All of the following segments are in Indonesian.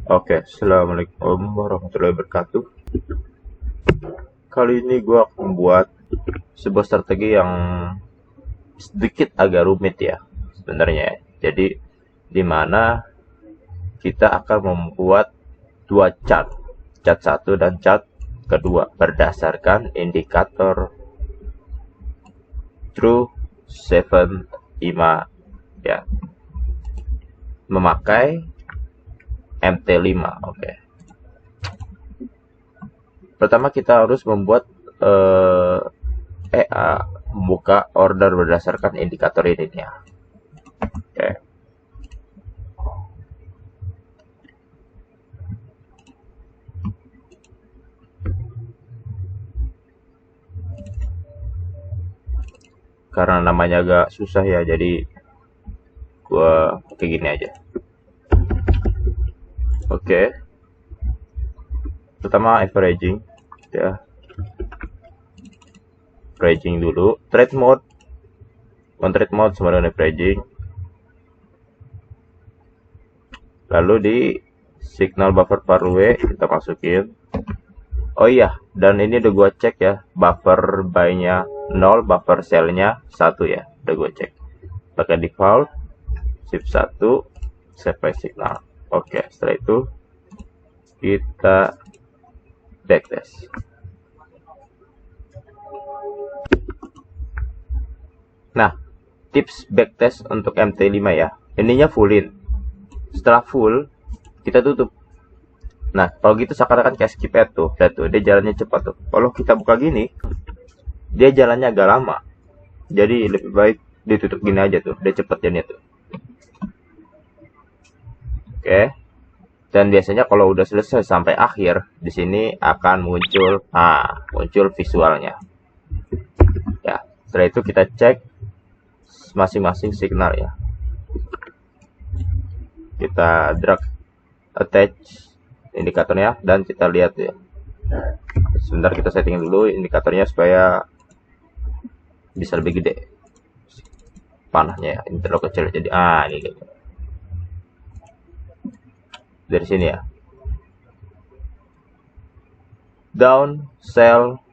Oke, Assalamualaikum warahmatullahi wabarakatuh. Kali ini gue akan membuat sebuah strategi yang sedikit agak rumit ya sebenarnya. Jadi di mana kita akan membuat dua chart, chart satu dan chart kedua berdasarkan indikator True 75 ya, memakai MT5. Oke. Pertama kita harus membuat membuka order berdasarkan indikator ini ya. Oke. Karena namanya agak susah ya, jadi gua pakai gini aja. Oke. Pertama averaging ya. Averaging dulu, trade mode. On trade mode sama dengan averaging. Lalu di signal buffer pathway kita masukin. Oh iya, dan ini udah gua cek ya, buffer buy-nya 0, buffer sell-nya 1 ya. Udah gua cek. Pakai default shift 1 save by signal. Oke, setelah itu kita backtest. Nah, tips backtest untuk MT5 ya. Ininya fullin. Setelah full, kita tutup. Nah, kalau gitu seakan-akan kayak skip ad tuh. Lihat tuh, dia jalannya cepat tuh. Kalau kita buka gini, dia jalannya agak lama. Jadi lebih baik ditutup gini aja tuh. Dia cepet jalannya tuh. Oke. Dan biasanya kalau udah selesai sampai akhir, di sini akan muncul visualnya. Ya, setelah itu kita cek masing-masing signal ya. Kita drag attach indikatornya dan kita lihat ya. Sebentar kita setting dulu indikatornya supaya bisa lebih gede panahnya ya. Ini terlalu kecil jadi ini gitu. Dari sini ya. Down, sell,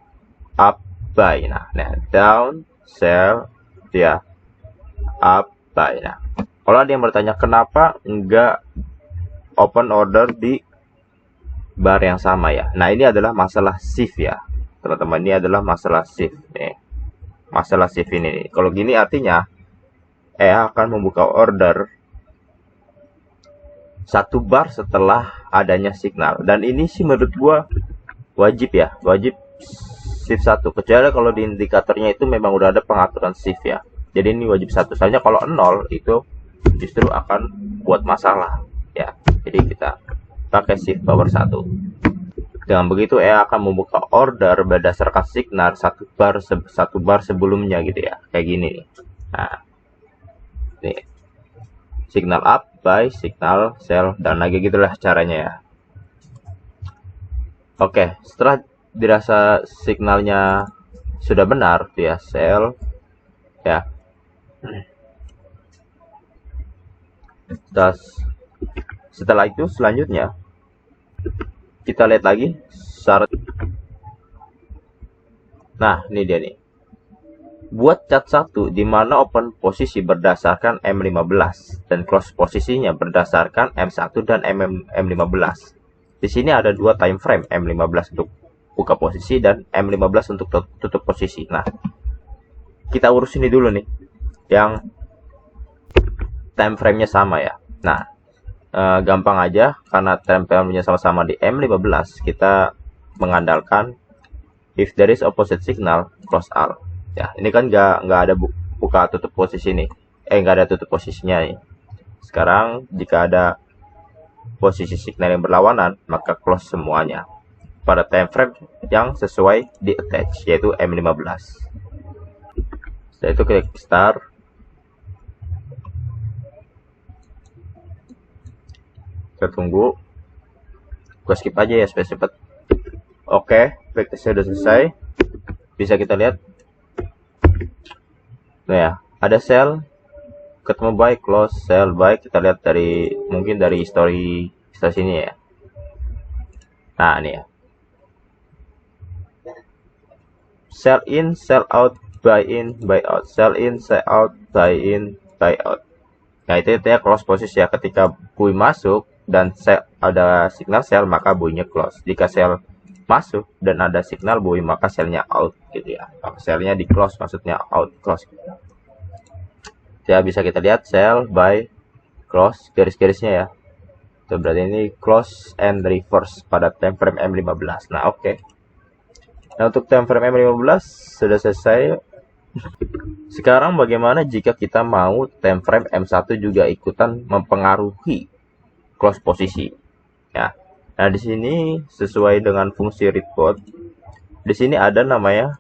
up, buy. Nah, down, sell, ya, up, buy. Nah, kalau ada yang bertanya kenapa enggak open order di bar yang sama ya. Nah, ini adalah masalah shift ya. Teman-teman, ini adalah masalah shift nih. Masalah shift ini nih. Kalau gini artinya akan membuka order satu bar setelah adanya signal. Dan ini sih menurut gua wajib ya, wajib shift 1. Kecuali kalau di indikatornya itu memang udah ada pengaturan shift ya. Jadi ini wajib 1. Soalnya kalau 0 itu justru akan buat masalah ya. Jadi kita pakai shift power 1. Dengan begitu akan membuka order berdasarkan signal satu bar sebelumnya gitu ya. Kayak gini nih. Nah, nih. Signal up, buy, signal sell, dan lagi gitulah caranya ya. Oke, setelah dirasa signalnya sudah benar, dia sell ya. Setelah itu selanjutnya kita lihat lagi syarat. Nah, ini dia nih. Buat chart 1 di mana open posisi berdasarkan M15 dan close posisinya berdasarkan M1 dan M15. Di sini ada dua time frame, M15 untuk buka posisi dan M15 untuk tutup posisi. Nah, kita urus ini dulu nih, yang time frame-nya sama ya. Nah, gampang aja karena time frame-nya sama-sama di M15, kita mengandalkan if there is opposite signal, close all. Ya, ini kan nggak ada buka tutup posisi nih. Nggak ada tutup posisinya nih. Sekarang jika ada posisi signal yang berlawanan, maka close semuanya pada time frame yang sesuai di attach, yaitu M15. Setelah itu klik start. Kita tunggu. Gua skip aja ya supaya cepat. Oke, backtestnya udah selesai. Bisa kita lihat. Nah ya, ada sell, ketemu buy, close, sell, buy. Kita lihat dari mungkin dari history sini ya. Nah, ini ya. Sell in, sell out, buy in, buy out. Sell in, sell out, buy in, buy out. Nah, itu ya close posisi ya. Ketika buy masuk dan sell, ada signal sell, maka buy-nya close. Jika sell masuk dan ada signal buy, maka sell-nya out gitu ya. Sell-nya di close, maksudnya out close. Ya, bisa kita lihat sell, buy, close, garis-garisnya ya. Itu berarti ini close and reverse pada time frame M15. Nah, oke. Nah, untuk time frame M15 sudah selesai. Sekarang bagaimana jika kita mau time frame M1 juga ikutan mempengaruhi close posisi? Ya. Nah, di sini sesuai dengan fungsi report, di sini ada namanya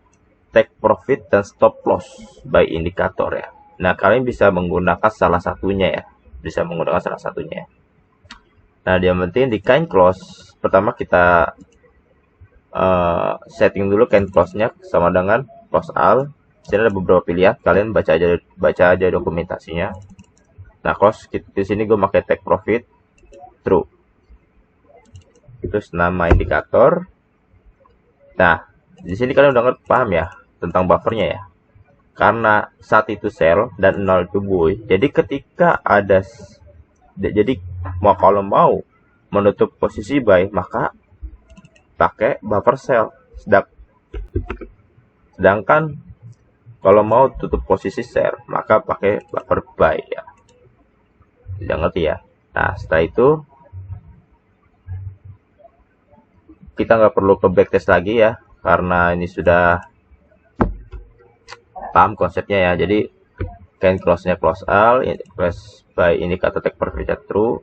take profit dan stop loss by indikator ya. Nah, kalian bisa menggunakan salah satunya ya. Bisa menggunakan salah satunya. Nah, yang penting di kind close, pertama kita setting dulu kind close-nya sama dengan close all. Di sini ada beberapa pilihan, kalian baca aja dokumentasinya. Nah, close di sini gue pakai take profit true. Terus nama indikator. Nah, di sini kalian udah paham ya tentang buffernya ya. Karena saat itu sell dan 0 itu buy. Jadi ketika ada kalau mau menutup posisi buy, maka pakai buffer sell. Sedangkan kalau mau tutup posisi sell, maka pakai buffer buy ya. Tidak ngerti ya. Nah, setelah itu kita nggak perlu ke backtest lagi ya, karena ini sudah paham konsepnya ya. Jadi can close-nya close all, close by indikator take profit true,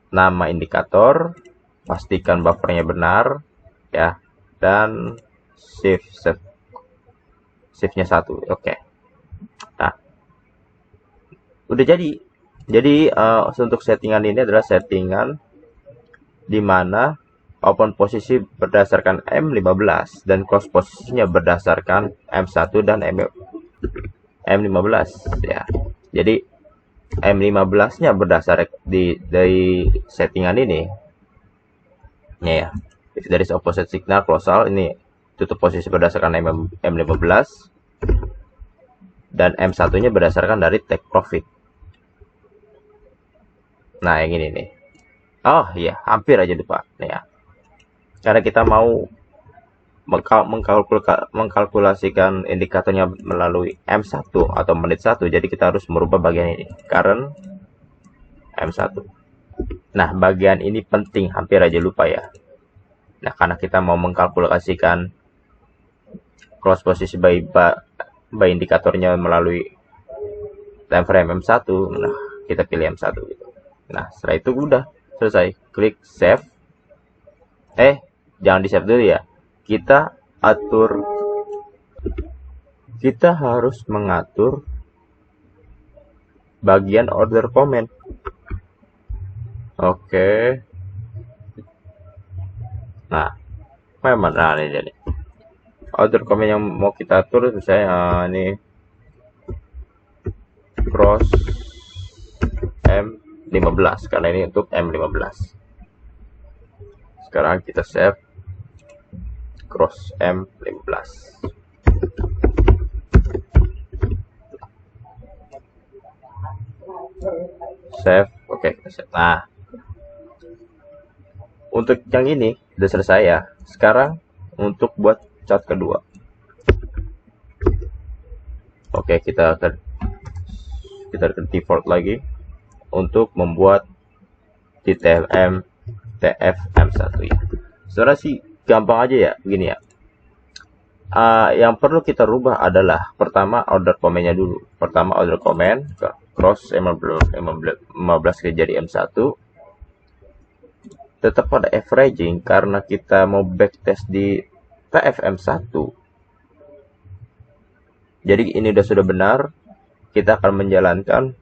nama indikator, pastikan buffernya benar ya, dan shift-nya 1. Oke. Nah, udah jadi untuk settingan ini adalah settingan dimana open posisi berdasarkan M15 dan close posisinya berdasarkan M1 dan M15 ya. Jadi M15-nya berdasar dari settingan ini ya. Dari opposite signal close all, ini tutup posisi berdasarkan M15 dan M1-nya berdasarkan dari take profit. Nah, yang ini nih. Oh iya, hampir aja lupa nih ya. Karena kita mau mengkalkulasikan indikatornya melalui M1 atau menit 1, jadi kita harus merubah bagian ini, current M1. Nah, bagian ini penting, hampir aja lupa ya. Nah, karena kita mau mengkalkulasikan close posisi by indikatornya melalui time frame M1, nah kita pilih M1 gitu. Nah, setelah itu udah selesai, klik save. Jangan di save dulu ya, kita harus mengatur bagian order comment. Oke. Nah, memang ini jadi order comment yang mau kita atur, misalnya ini cross M15 karena ini untuk M15. Sekarang kita save cross M15. Save, oke, kita save. Nah, untuk yang ini udah selesai ya. Sekarang untuk buat chart kedua. Oke, kita ke default lagi untuk membuat TFM1 ya. Sebenarnya sih gampang aja ya, begini ya. Yang perlu kita rubah adalah pertama order comment-nya dulu. Pertama order comment cross M15 jadi M1. Tetap pada averaging karena kita mau backtest di TFM1. Jadi ini sudah benar. Kita akan menjalankan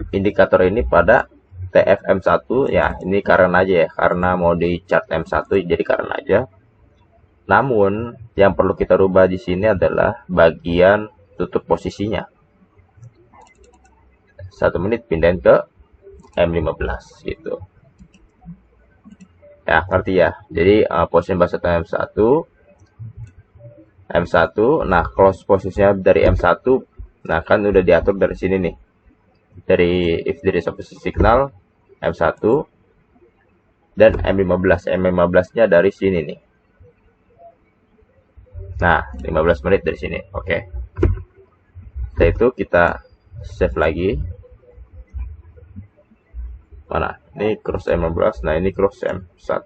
indikator ini pada TFM1 ya. Ini karena aja ya, karena mau di chart M1 jadi karena aja. Namun yang perlu kita rubah di sini adalah bagian tutup posisinya. 1 menit pindahin ke M15 gitu. Ya, ngerti ya. Jadi posisi buffer M1, nah close posisinya dari M1, nah kan udah diatur dari sini nih. Dari if there is opposite signal M1 dan M15. M15-nya dari sini nih. Nah, 15 menit dari sini. Oke. Setelah itu kita save lagi. Mana? Ini cross M15, nah ini cross M1.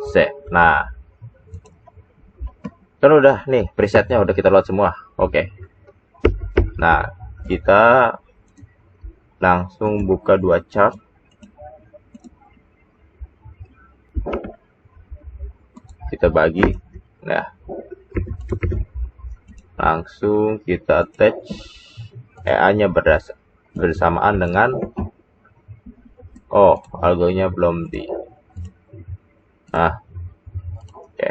Save. Nah, kan udah nih presetnya udah kita load semua. Oke. Nah, kita langsung buka dua chart. Kita bagi. Nah, langsung kita attach EA-nya bersamaan dengan algonya belum di. Nah, oke.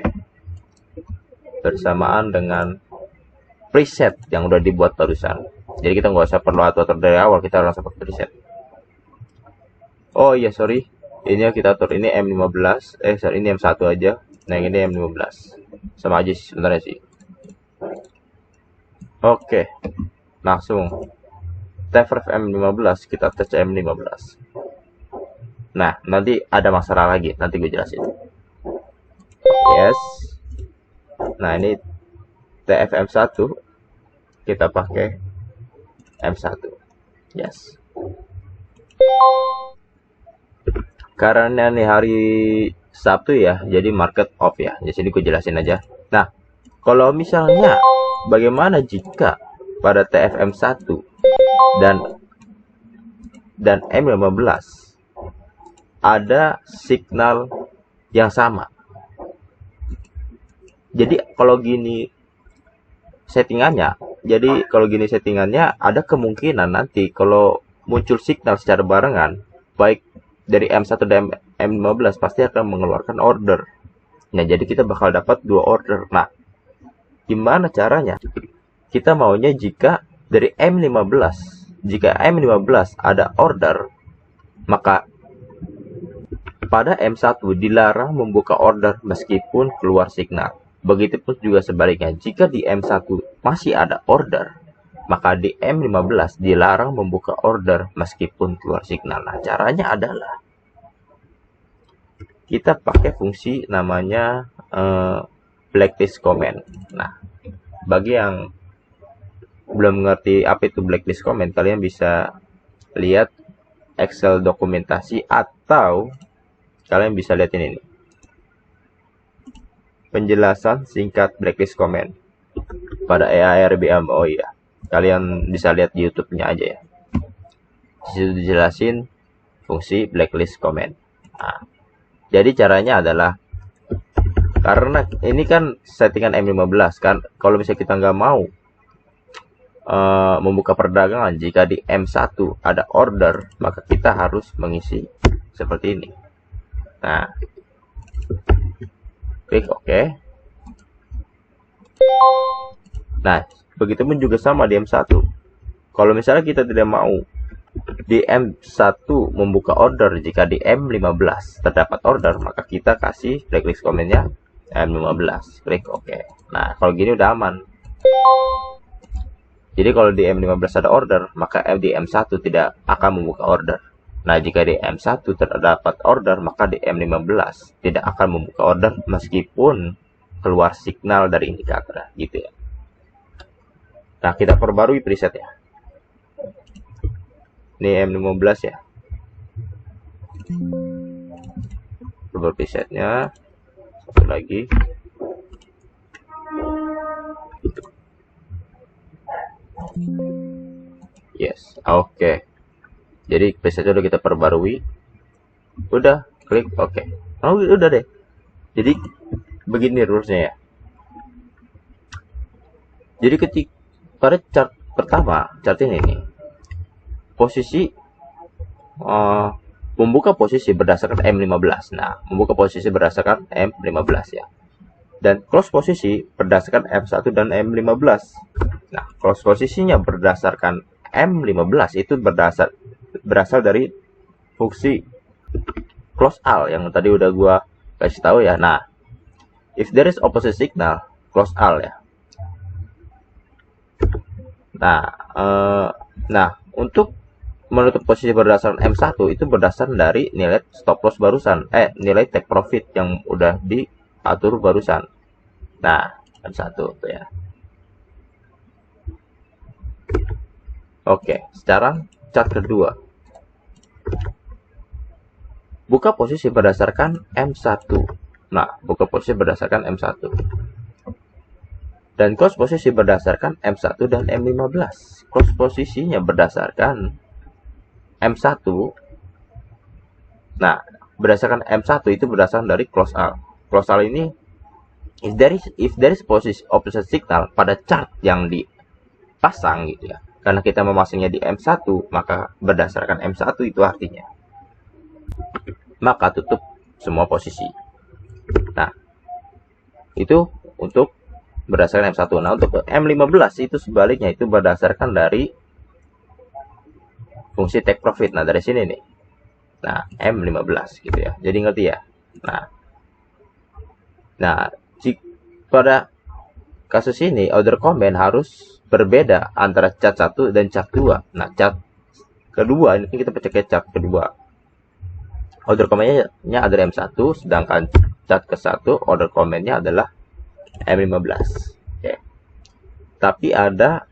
Bersamaan dengan preset yang udah dibuat barusan. Jadi kita nggak usah perlu atur dari awal, kita langsung pakai preset. Oh iya, sorry. Ini kita atur ini M15, ini M1 aja. Nah, ini M15. Sama aja sih sebenarnya sih. Oke. Langsung TFREF M15 kita tes M15. Nah, nanti ada masalah lagi, nanti gue jelasin. Yes. Nah, ini TFM1 kita pakai M1. Yes. Karena nih hari Sabtu ya, jadi market off ya. Di sini gue jelasin aja. Nah, kalau misalnya bagaimana jika pada TFM1 dan M15 ada signal yang sama? Jadi kalau gini settingannya, ada kemungkinan nanti kalau muncul signal secara barengan, baik dari M1 dan M15 pasti akan mengeluarkan order. Nah, jadi kita bakal dapat dua order. Nah, gimana caranya? Kita maunya jika dari jika M15 ada order, maka pada M1 dilarang membuka order meskipun keluar signal. Begitupun juga sebaliknya, jika di M1 masih ada order, maka di M15 dilarang membuka order meskipun keluar signal. Nah, caranya adalah kita pakai fungsi namanya blacklist comment. Nah, bagi yang belum mengerti apa itu blacklist comment, kalian bisa lihat Excel dokumentasi atau kalian bisa lihat ini nih. Penjelasan singkat blacklist comment pada EARBM. Oh iya, kalian bisa lihat di YouTube-nya aja ya. Disitu dijelasin fungsi blacklist comment. Nah, jadi caranya adalah karena ini kan settingan M15 kan, kalau misalnya kita nggak mau membuka perdagangan jika di M1 ada order, maka kita harus mengisi seperti ini. Nah, klik OK. Nah, begitupun juga sama di M1. Kalau misalnya kita tidak mau di M1 membuka order jika di M15 terdapat order, maka kita kasih blacklist comment-nya M15. Klik OK. Nah, kalau gini udah aman. Jadi kalau di M15 ada order, maka di M1 tidak akan membuka order. Nah, jika di M1 terdapat order, maka di M15 tidak akan membuka order meskipun keluar signal dari indikator, gitu ya. Nah, kita perbarui presetnya. Ini M15 ya. Perbarui presetnya. Satu lagi. Yes, oke. Jadi presetnya udah kita perbarui. Udah, klik OK. Oh, udah deh. Jadi begini rulesnya ya. Jadi ketika pada chart pertama, chart ini nih, posisi membuka posisi berdasarkan M15. Nah, membuka posisi berdasarkan M15 ya. Dan close posisi berdasarkan M1 dan M15. Nah, close posisinya berdasarkan M15 itu berasal dari fungsi close all yang tadi udah gua kasih tahu ya. Nah, if there is opposite signal, close all ya. Nah, untuk menutup posisi berdasarkan M1 itu berdasarkan dari nilai stop loss barusan, nilai take profit yang udah diatur barusan. Nah, M1 tuh ya. Oke, sekarang chart kedua. Buka posisi berdasarkan M1. Nah, buka posisi berdasarkan M1. Dan close posisi berdasarkan M1 dan M15. Close posisinya berdasarkan M1. Nah, berdasarkan M1 itu berdasarkan dari close all. Close all ini if there is posisi opposite signal pada chart yang dipasang gitu ya. Karena kita memasangnya di M1, maka berdasarkan M1 itu artinya maka tutup semua posisi. Nah, itu untuk berdasarkan M1. Nah, untuk M15 itu sebaliknya, itu berdasarkan dari fungsi take profit. Nah, dari sini nih. Nah, M15 gitu ya. Jadi ngerti ya. Nah, pada kasus ini order comment harus berbeda antara chart 1 dan chart 2. Nah, chart kedua ini kita cek chart kedua. Order comment-nya adalah M1, sedangkan chart ke-1 order comment-nya adalah M15. Oke. Tapi ada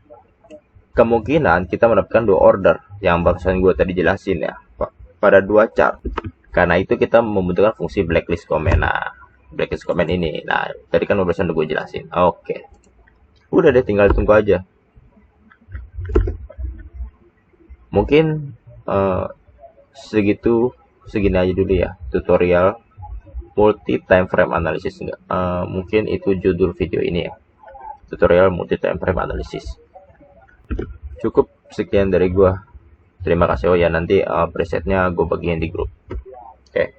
kemungkinan kita mendapatkan dua order yang barusan gue tadi jelasin ya, pada dua chart. Karena itu kita membutuhkan fungsi blacklist comment. Nah, blacklist comment ini. Nah, tadi kan barusan gue jelasin. Oke. Udah deh, tinggal tunggu aja. Mungkin segini aja dulu ya tutorial multi time frame analysis. Mungkin itu judul video ini ya, tutorial multi time frame analysis. Cukup sekian dari gua. Terima kasih. Oh ya, nanti presetnya gue bagiin di grup. Oke.